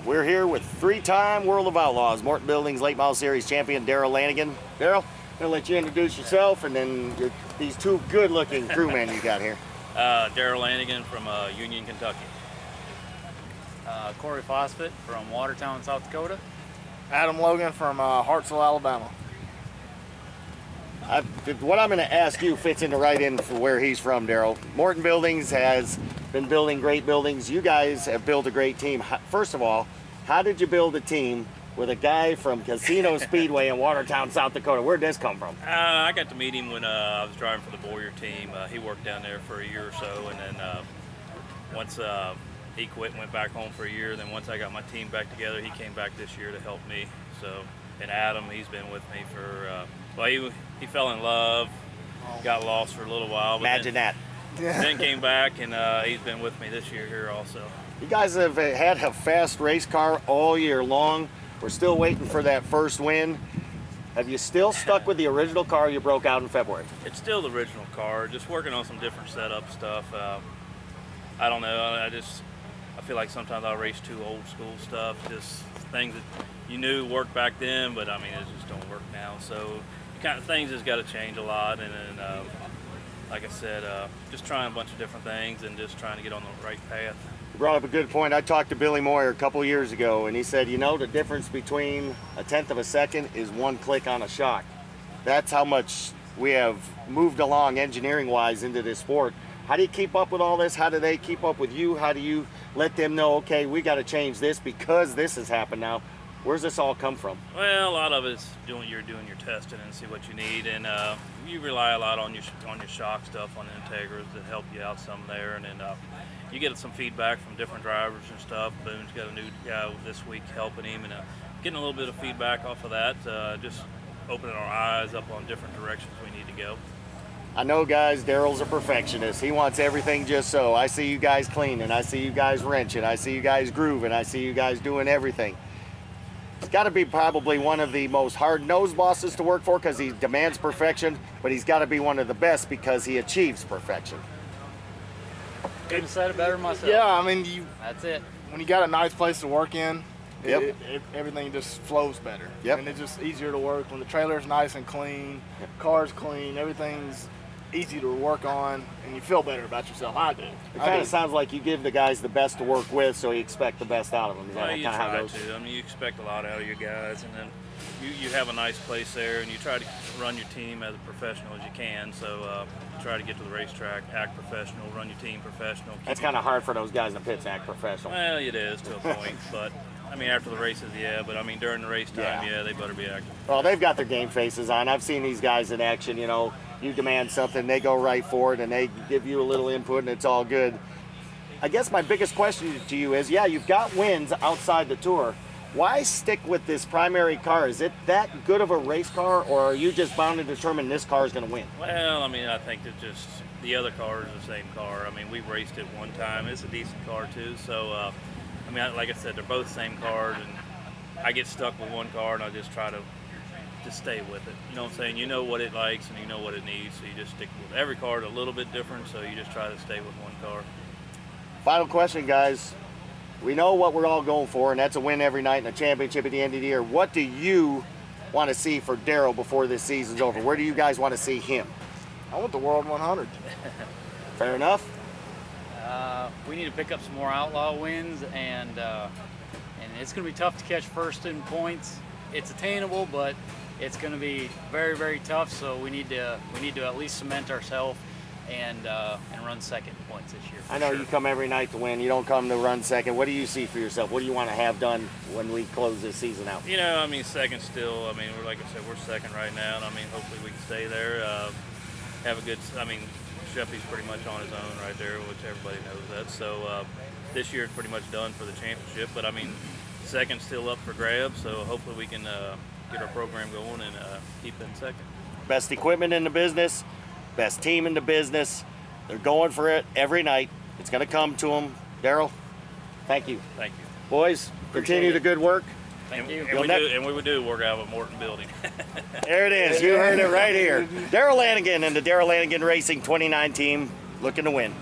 We're here with three-time World of Outlaws, Morton Buildings Late Model Series champion Darrell Lanigan. Darrell, I'm going to let you introduce yourself and then these two good-looking crewmen you got here. Darrell Lanigan from Union, Kentucky. Corey Fosfett from Watertown, South Dakota. Adam Logan from Hartsville, Alabama. What I'm going to ask you fits into right in for where he's from, Darrell. Morton Buildings has been building great buildings. You guys have built a great team. First of all, how did you build a team with a guy from Casino Speedway in Watertown, South Dakota? Where'd this come from? I got to meet him when I was driving for the Boyer team. He worked down there for a year or so, and then once he quit and went back home for a year, then once I got my team back together, he came back this year to help me. So, and Adam, he's been with me for, well, he fell in love, got lost for a little while. But Imagine that. Then came back, and he's been with me this year here also. You guys have had a fast race car all year long. We're still waiting for that first win. Have you still stuck with the original car you broke out in February? It's still the original car, just working on some different setup stuff. I don't know, I feel like sometimes I race too old school stuff, just things that you knew worked back then, but I mean, it just don't work now. So kind of things has got to change a lot, and then like I said, just trying a bunch of different things and just trying to get on the right path. You brought up a good point. I talked to Billy Moyer a couple years ago, and he said, you know, the difference between a tenth of a second is one click on a shock. That's how much we have moved along engineering-wise into this sport. How do you keep up with all this? How do they keep up with you? How do you let them know, okay, we got to change this because this has happened now? Where's this all come from? Well, a lot of it's doing your testing and see what you need, and you rely a lot on your shock stuff, on the integras that help you out some there, and then you get some feedback from different drivers and stuff. Boone's got a new guy this week helping him, and getting a little bit of feedback off of that, just opening our eyes up on different directions we need to go. I know, guys, Darrell's a perfectionist. He wants everything just so. I see you guys cleaning, I see you guys wrenching, I see you guys grooving, I see you guys doing everything. He's got to be probably one of the most hard-nosed bosses to work for because he demands perfection, but he's got to be one of the best because he achieves perfection. Couldn't have said it better myself. Yeah, I mean, That's it. when you got a nice place to work in, Yep. everything just flows better. Yep. And it's just easier to work when the trailer's nice and clean, car's clean, everything's easy to work on, and you feel better about yourself. I do. It kind of sounds like you give the guys the best to work with, so you expect the best out of them. Is that Well, you kind of how try it goes? to. I mean, you expect a lot out of your guys, and then you have a nice place there, and you try to run your team as professional as you can. So try to get to the racetrack, act professional, run your team professional. That's kind of hard for those guys in the pits to act professional. Well, it is to a point, but I mean, after the races, yeah. But I mean, during the race time, Yeah. yeah, they better be active. Well, they've got their game faces on. I've seen these guys in action. You know, you demand something, they go right for it, and they give you a little input, and it's all good. I guess my biggest question to you is, yeah, you've got wins outside the tour. Why stick with this primary car? Is it that good of a race car, or are you just bound to determine this car is going to win? Well, I mean, I think that just the other car is the same car. I mean, we've raced it one time. It's a decent car too. So, I mean, like I said, they're both the same cars, and I get stuck with one car, and I just try to stay with it. You know what I'm saying? You know what it likes, and you know what it needs, so you just stick with it. Every car is a little bit different, so you just try to stay with one car. Final question, guys. We know what we're all going for, and that's a win every night and a championship at the end of the year. What do you want to see for Darrell before this season's over? Where do you guys want to see him? I want the World 100. Fair enough? We need to pick up some more outlaw wins, and it's going to be tough to catch first in points. It's attainable, but it's going to be very, very tough. So we need to at least cement ourselves and run second in points this year. I know you come every night to win. You don't come to run second. What do you see for yourself? What do you want to have done when we close this season out? You know, I mean, second still. I mean, we're like I said, we're second right now, and I mean, hopefully we can stay there. Have a good. I mean, Sheffy's pretty much on his own right there, which everybody knows that. So this year is pretty much done for the championship. But I mean, second's still up for grabs. So hopefully we can get our program going and keep in second. Best equipment in the business, best team in the business. They're going for it every night. It's going to come to them. Darrell, thank you. Thank you. Boys, continue the good work. Thank you. And we would do work out with Morton Building. There it is. You heard it right here. Darrell Lanigan and the Darrell Lanigan Racing 29 team looking to win.